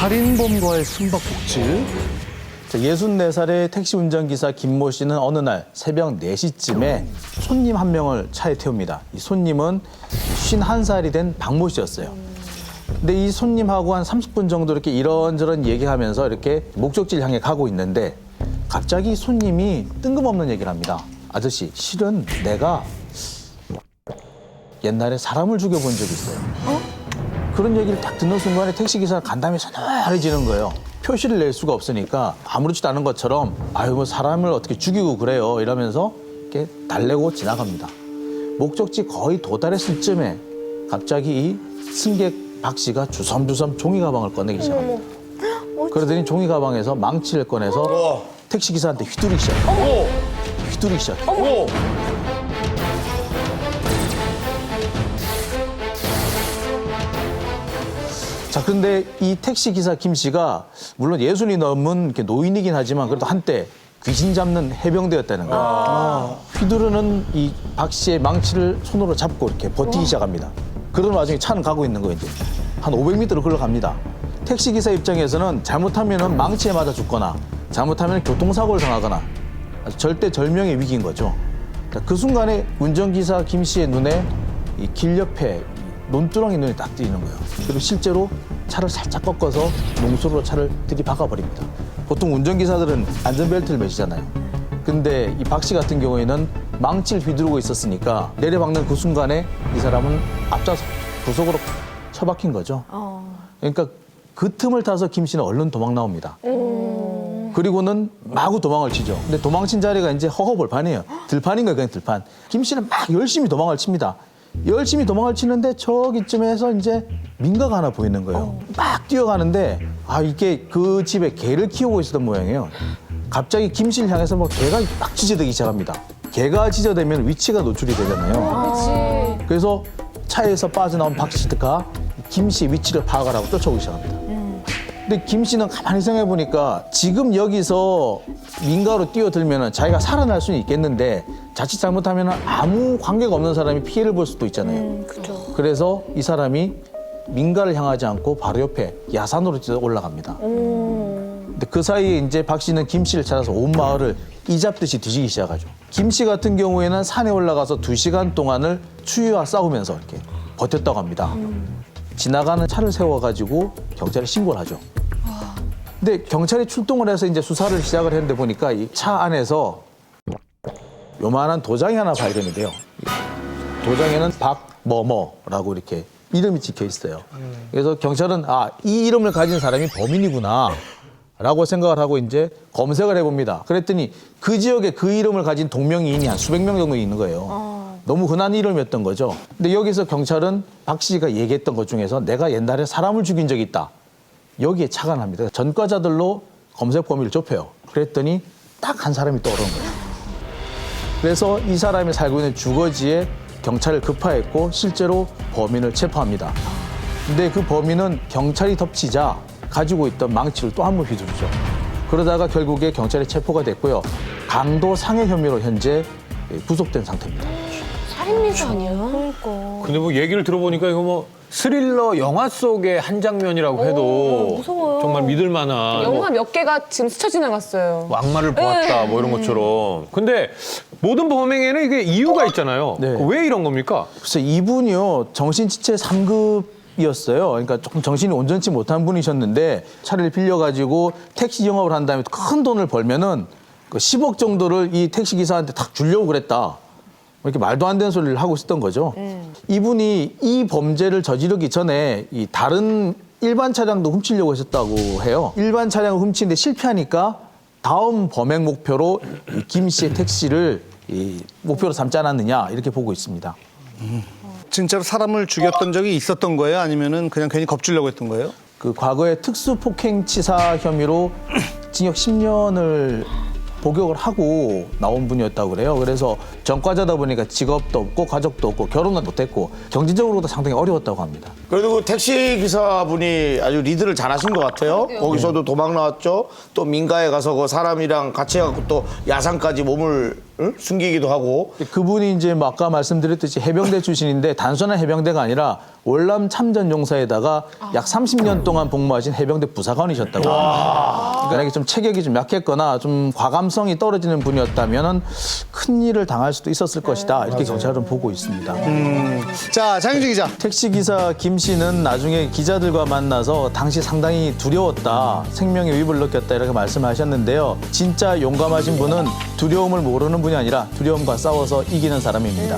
살인범과의 숨바꼭질. 64살의 택시 운전기사 김모 씨는 어느 날 새벽 4시쯤에 손님 한 명을 차에 태웁니다. 이 손님은 51살이 된 박모 씨였어요. 근데 이 손님하고 한 30분 정도 이렇게 이런저런 얘기하면서 이렇게 목적지를 향해 가고 있는데 갑자기 손님이 뜬금없는 얘기를 합니다. 아저씨, 실은 내가 옛날에 사람을 죽여본 적이 있어요. 그런 얘기를 딱 듣는 순간에 택시기사는 간담이 서늘해지는 거예요. 표시를 낼 수가 없으니까 아무렇지도 않은 것처럼 아유 뭐 사람을 어떻게 죽이고 그래요 이러면서 이렇게 달래고 지나갑니다. 목적지 거의 도달했을 쯤에 갑자기 이 승객 박 씨가 주섬주섬 종이 가방을 꺼내기 시작합니다. 그러더니 종이 가방에서 망치를 꺼내서 택시기사한테 휘두르기 시작해요. 휘두르기 시작해요. 자, 그런데 이 택시기사 김 씨가 물론 60이 넘은 이렇게 노인이긴 하지만 그래도 한때 귀신 잡는 해병대였다는 거예요. 휘두르는 이 박 씨의 망치를 손으로 잡고 이렇게 버티기 시작합니다. 그런 와중에 차는 가고 있는 거예요, 이제. 한 500m를 흘러갑니다. 택시기사 입장에서는 잘못하면 망치에 맞아 죽거나 잘못하면 교통사고를 당하거나 아주 절대절명의 위기인 거죠. 자, 그 순간에 운전기사 김 씨의 눈에 이 길 옆에 논두렁이 눈에 딱 띄는 거예요. 그리고 실제로 차를 살짝 꺾어서 농수로 차를 들이박아버립니다. 보통 운전기사들은 안전벨트를 매시잖아요. 근데 이 박 씨 같은 경우에는 망치를 휘두르고 있었으니까 내려박는 그 순간에 이 사람은 앞좌석 구석으로 처박힌 거죠. 그러니까 그 틈을 타서 김 씨는 얼른 도망 나옵니다. 그리고는 마구 도망을 치죠. 근데 도망친 자리가 이제 허허벌판이에요. 들판인 거예요, 그냥 들판. 김 씨는 막 열심히 도망을 칩니다. 열심히 도망을 치는데 저기쯤에서 이제 민가가 하나 보이는 거예요. 막 뛰어가는데 이게 그 집에 개를 키우고 있었던 모양이에요. 갑자기 김 씨를 향해서 뭐 개가 막 짖어대기 시작합니다. 개가 짖어대면 위치가 노출이 되잖아요. 그래서 차에서 빠져나온 박 씨가 김 씨의 위치를 파악을 하고 쫓아오기 시작합니다. 근데 김 씨는 가만히 생각해 보니까 지금 여기서 민가로 뛰어들면 자기가 살아날 수는 있겠는데 자칫 잘못하면 아무 관계가 없는 사람이 피해를 볼 수도 있잖아요. 그래서 이 사람이 민가를 향하지 않고 바로 옆에 야산으로 올라갑니다. 근데 그 사이에 이제 박 씨는 김 씨를 찾아서 온 마을을 이잡듯이 뒤지기 시작하죠. 김 씨 같은 경우에는 산에 올라가서 2시간 동안을 추위와 싸우면서 이렇게 버텼다고 합니다. 지나가는 차를 세워가지고 경찰에 신고를 하죠. 근데 경찰이 출동을 해서 이제 수사를 시작을 했는데 보니까 이 차 안에서 요만한 도장이 하나 발견이 돼요. 도장에는 박뭐뭐라고 이렇게 이름이 찍혀 있어요. 그래서 경찰은 이 이름을 가진 사람이 범인이구나 라고 생각을 하고 이제 검색을 해봅니다. 그랬더니 그 지역에 그 이름을 가진 동명이인이 한 수백 명 정도 있는 거예요. 너무 흔한 이름이었던 거죠. 근데 여기서 경찰은 박 씨가 얘기했던 것 중에서 내가 옛날에 사람을 죽인 적이 있다. 여기에 착안합니다. 전과자들로 검색 범위를 좁혀요. 그랬더니 딱 한 사람이 떠오르는 거예요. 그래서 이 사람이 살고 있는 주거지에 경찰을 급파했고 실제로 범인을 체포합니다. 근데 그 범인은 경찰이 덮치자 가지고 있던 망치를 또 한 번 휘두르죠. 그러다가 결국에 경찰에 체포가 됐고요. 강도 상해 혐의로 현재 구속된 상태입니다. 살인미수 아니야? 그러니까. 근데 뭐 얘기를 들어보니까 이거 뭐 스릴러 영화 속의 한 장면이라고 해도 무서워요. 정말 믿을 만한 영화 몇 개가 지금 스쳐 지나갔어요. 악마를 보았다 뭐 이런 것처럼. 근데 모든 범행에는 이게 이유가 있잖아요. 네. 왜 이런 겁니까? 글쎄 이분이요 정신지체 3급이었어요. 그러니까 조금 정신이 온전치 못한 분이셨는데 차를 빌려가지고 택시 영업을 한 다음에 큰 돈을 벌면은 그 10억 정도를 이 택시 기사한테 탁 주려고 그랬다. 이렇게 말도 안 되는 소리를 하고 있었던 거죠. 이분이 이 범죄를 저지르기 전에 이 다른 일반 차량도 훔치려고 했었다고 해요. 일반 차량을 훔치는데 실패하니까 다음 범행 목표로 이 김 씨의 택시를 이 목표로 삼지 않았느냐 이렇게 보고 있습니다. 진짜로 사람을 죽였던 적이 있었던 거예요? 아니면은 그냥 괜히 겁주려고 했던 거예요? 그 과거에 특수폭행치사 혐의로 징역 10년을 복역을 하고 나온 분이었다고 그래요. 그래서 전과자다 보니까 직업도 없고 가족도 없고 결혼도 못했고 경제적으로도 상당히 어려웠다고 합니다. 그래도 그 택시 기사분이 아주 리드를 잘하신 것 같아요. 거기서도 도망 나왔죠. 또 민가에 가서 그 사람이랑 같이 해갖고 또 야산까지 몸을 숨기기도 하고. 그분이 이제 뭐 아까 말씀드렸듯이 해병대 출신인데 단순한 해병대가 아니라 월남 참전용사에다가 약 30년 동안 복무하신 해병대 부사관이셨다고. 그러니까 만약에 좀 체격이 좀 약했거나 좀 과감성이 떨어지는 분이었다면 큰 일을 당할 수도 있었을 것이다. 이렇게 경찰은 보고 있습니다. 자, 장윤주 기자. 택시기사 김 씨는 나중에 기자들과 만나서 당시 상당히 두려웠다. 생명의 위협을 느꼈다. 이렇게 말씀하셨는데요. 진짜 용감하신 분은 두려움을 모르는 분이 아니라 두려움과 싸워서 이기는 사람입니다.